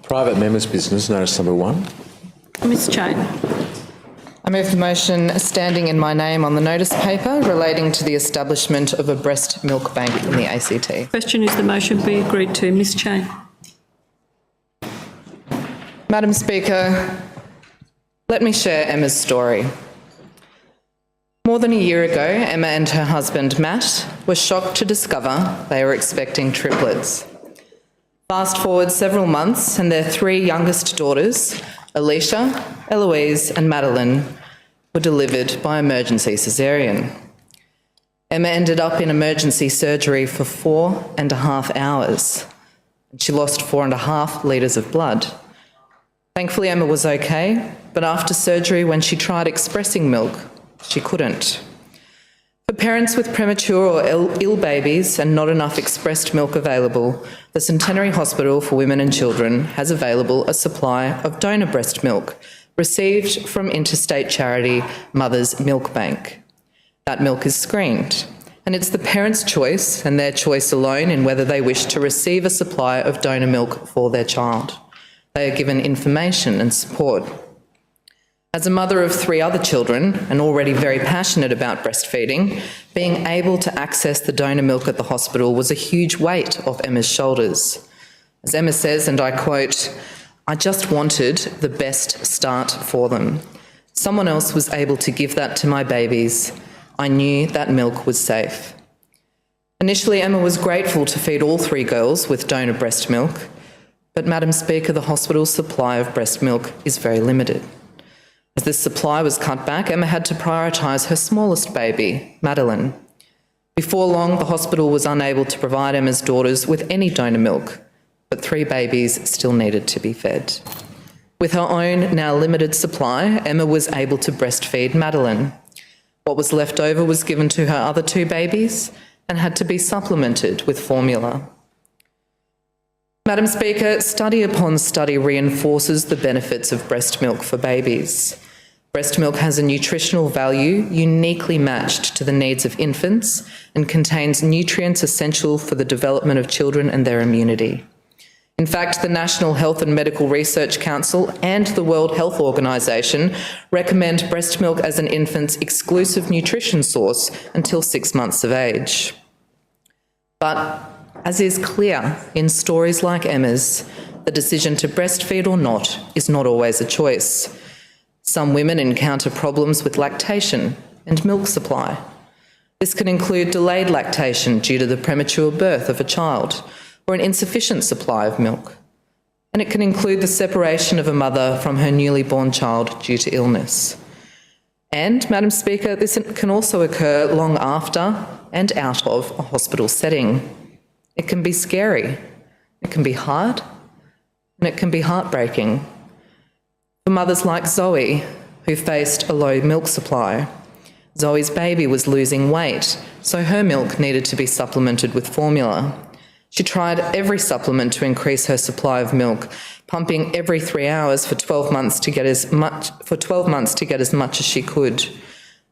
Private members' business, notice number 1. Ms Chain. I move the motion standing in my name on the notice paper relating to the establishment of a breast milk bank in the ACT. Question is the motion be agreed to. Ms Chain. Madam Speaker, let me share Emma's story. More than a year ago, Emma and her husband Matt were shocked to discover they were expecting triplets. Fast forward several months and their 3 youngest daughters, Alicia, Eloise and Madeline, were delivered by emergency caesarean. Emma ended up in emergency surgery for 4.5 hours, and she lost 4.5 litres of blood. Thankfully, Emma was okay, but after surgery, when she tried expressing milk, she couldn't. For parents with premature or ill babies and not enough expressed milk available, the Centenary Hospital for Women and Children has available a supply of donor breast milk received from interstate charity Mother's Milk Bank. That milk is screened, and it's the parents' choice and their choice alone in whether they wish to receive a supply of donor milk for their child. They are given information and support. As a mother of 3 other children and already very passionate about breastfeeding, being able to access the donor milk at the hospital was a huge weight off Emma's shoulders. As Emma says, and I quote, "I just wanted the best start for them. Someone else was able to give that to my babies. I knew that milk was safe." Initially, Emma was grateful to feed all 3 girls with donor breast milk, but Madam Speaker, the hospital's supply of breast milk is very limited. As this supply was cut back, Emma had to prioritise her smallest baby, Madeline. Before long, the hospital was unable to provide Emma's daughters with any donor milk, but 3 babies still needed to be fed. With her own now limited supply, Emma was able to breastfeed Madeline. What was left over was given to her other 2 babies and had to be supplemented with formula. Madam Speaker, study upon study reinforces the benefits of breast milk for babies. Breast milk has a nutritional value uniquely matched to the needs of infants and contains nutrients essential for the development of children and their immunity. In fact, the National Health and Medical Research Council and the World Health Organization recommend breast milk as an infant's exclusive nutrition source until 6 months of age. But as is clear in stories like Emma's, the decision to breastfeed or not is not always a choice. Some women encounter problems with lactation and milk supply. This can include delayed lactation due to the premature birth of a child or an insufficient supply of milk. And it can include the separation of a mother from her newly born child due to illness. And, Madam Speaker, this can also occur long after and out of a hospital setting. It can be scary, it can be hard, and it can be heartbreaking. For mothers like Zoe, who faced a low milk supply, Zoe's baby was losing weight, so her milk needed to be supplemented with formula. She tried every supplement to increase her supply of milk, pumping every 3 hours for 12 months to get as much as she could.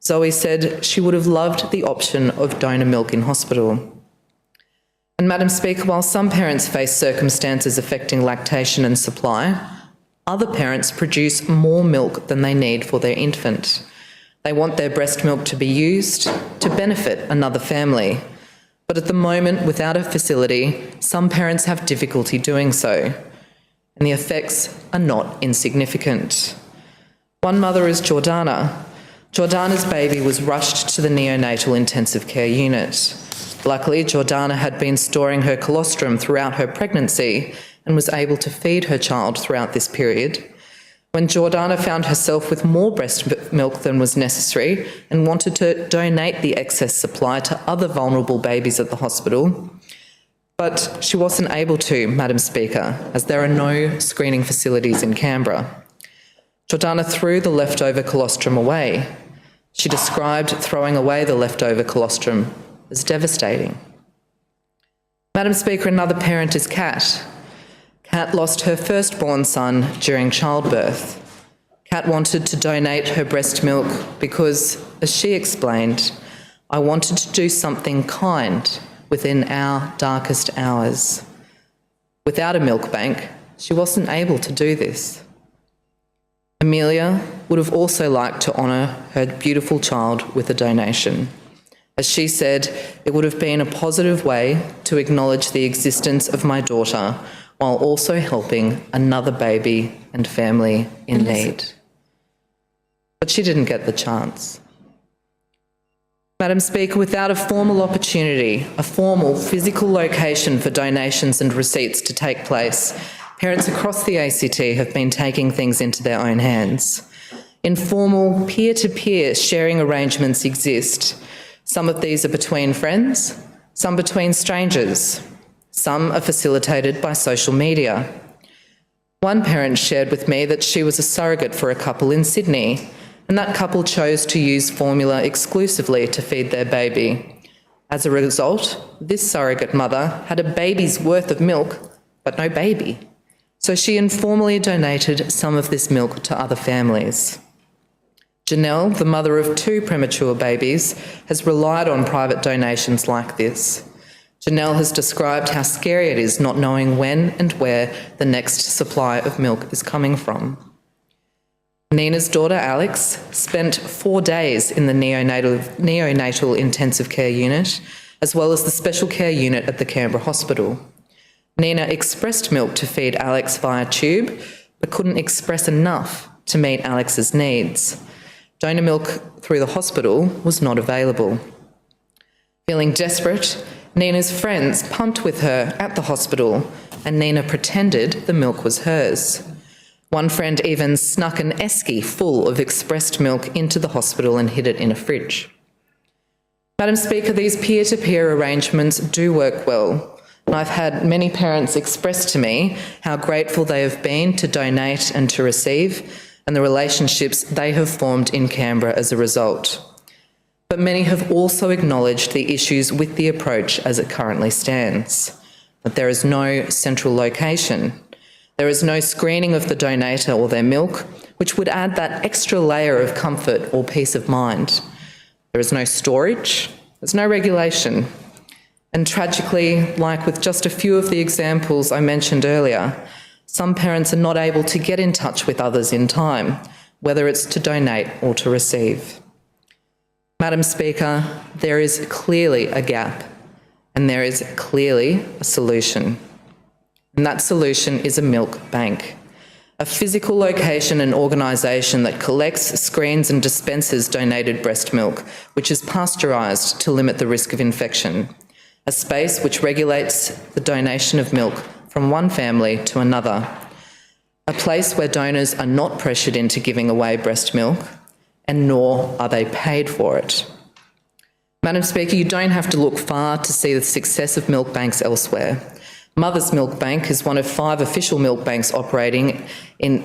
Zoe said she would have loved the option of donor milk in hospital. And Madam Speaker, while some parents face circumstances affecting lactation and supply, other parents produce more milk than they need for their infant. They want their breast milk to be used to benefit another family. But at the moment, without a facility, some parents have difficulty doing so, and the effects are not insignificant. One mother is Jordana. Jordana's baby was rushed to the neonatal intensive care unit. Luckily, Jordana had been storing her colostrum throughout her pregnancy and was able to feed her child throughout this period. When Jordana found herself with more breast milk than was necessary and wanted to donate the excess supply to other vulnerable babies at the hospital, but she wasn't able to, Madam Speaker, as there are no screening facilities in Canberra. Jordana threw the leftover colostrum away. She described throwing away the leftover colostrum as devastating. Madam Speaker, another parent is Kat. Kat lost her firstborn son during childbirth. Kat wanted to donate her breast milk because, as she explained, "I wanted to do something kind within our darkest hours." Without a milk bank, she wasn't able to do this. Amelia would have also liked to honour her beautiful child with a donation. As she said, it would have been a positive way to acknowledge the existence of my daughter while also helping another baby and family in need. But she didn't get the chance. Madam Speaker, without a formal opportunity, a formal physical location for donations and receipts to take place, parents across the ACT have been taking things into their own hands. Informal peer-to-peer sharing arrangements exist. Some of these are between friends, some between strangers. Some are facilitated by social media. One parent shared with me that she was a surrogate for a couple in Sydney, and that couple chose to use formula exclusively to feed their baby. As a result, this surrogate mother had a baby's worth of milk, but no baby. So she informally donated some of this milk to other families. Janelle, the mother of 2 premature babies, has relied on private donations like this. Janelle has described how scary it is not knowing when and where the next supply of milk is coming from. Nina's daughter, Alex, spent 4 days in the neonatal intensive care unit, as well as the special care unit at the Canberra Hospital. Nina expressed milk to feed Alex via tube, but couldn't express enough to meet Alex's needs. Donor milk through the hospital was not available. Feeling desperate, Nina's friends pumped with her at the hospital, and Nina pretended the milk was hers. One friend even snuck an esky full of expressed milk into the hospital and hid it in a fridge. Madam Speaker, these peer-to-peer arrangements do work well, and I've had many parents express to me how grateful they have been to donate and to receive, and the relationships they have formed in Canberra as a result. But many have also acknowledged the issues with the approach as it currently stands, that there is no central location. There is no screening of the donator or their milk, which would add that extra layer of comfort or peace of mind. There is no storage, there's no regulation. And tragically, like with just a few of the examples I mentioned earlier, some parents are not able to get in touch with others in time, whether it's to donate or to receive. Madam Speaker, there is clearly a gap, and there is clearly a solution. And that solution is a milk bank, a physical location and organisation that collects, screens and dispenses donated breast milk, which is pasteurised to limit the risk of infection, a space which regulates the donation of milk from one family to another, a place where donors are not pressured into giving away breast milk, and nor are they paid for it. Madam Speaker, you don't have to look far to see the success of milk banks elsewhere. Mother's Milk Bank is one of 5 official milk banks operating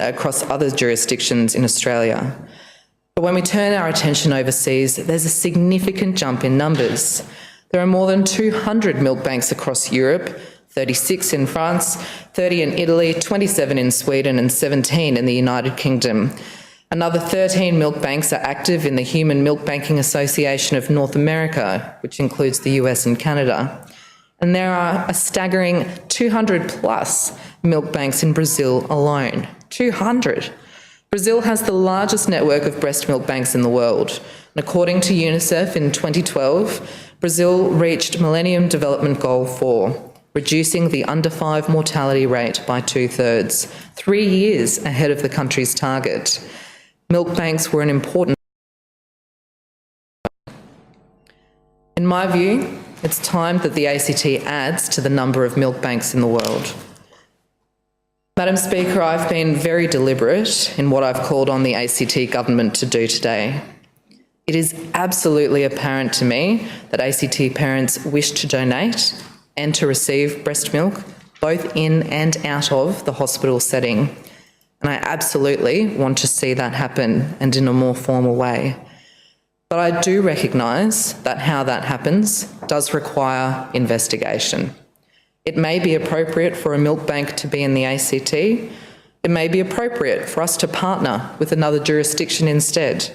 across other jurisdictions in Australia. But when we turn our attention overseas, there's a significant jump in numbers. There are more than 200 milk banks across Europe, 36 in France, 30 in Italy, 27 in Sweden and 17 in the United Kingdom. Another 13 milk banks are active in the Human Milk Banking Association of North America, which includes the US and Canada. And there are a staggering 200 plus milk banks in Brazil alone. 200. Brazil has the largest network of breast milk banks in the world. And according to UNICEF in 2012, Brazil reached Millennium Development Goal 4, reducing the under 5 mortality rate by 2/3, 3 years ahead of the country's target. Milk banks were an important. In my view, it's time that the ACT adds to the number of milk banks in the world. Madam Speaker, I've been very deliberate in what I've called on the ACT government to do today. It is absolutely apparent to me that ACT parents wish to donate and to receive breast milk, both in and out of the hospital setting. And I absolutely want to see that happen, and in a more formal way. But I do recognise that how that happens does require investigation. It may be appropriate for a milk bank to be in the ACT. It may be appropriate for us to partner with another jurisdiction instead.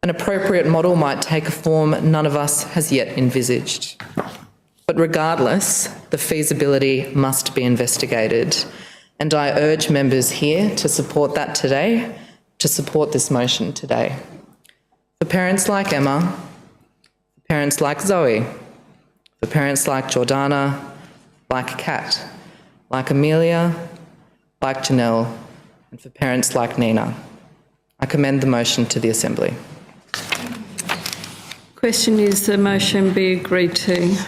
An appropriate model might take a form none of us has yet envisaged. But regardless, the feasibility must be investigated. and I urge members here to support that today, to support this motion today. For parents like Emma, for parents like Zoe, for parents like Jordana, like Kat, like Amelia, like Janelle, and for parents like Nina, I commend the motion to the Assembly. Question is the motion be agreed to.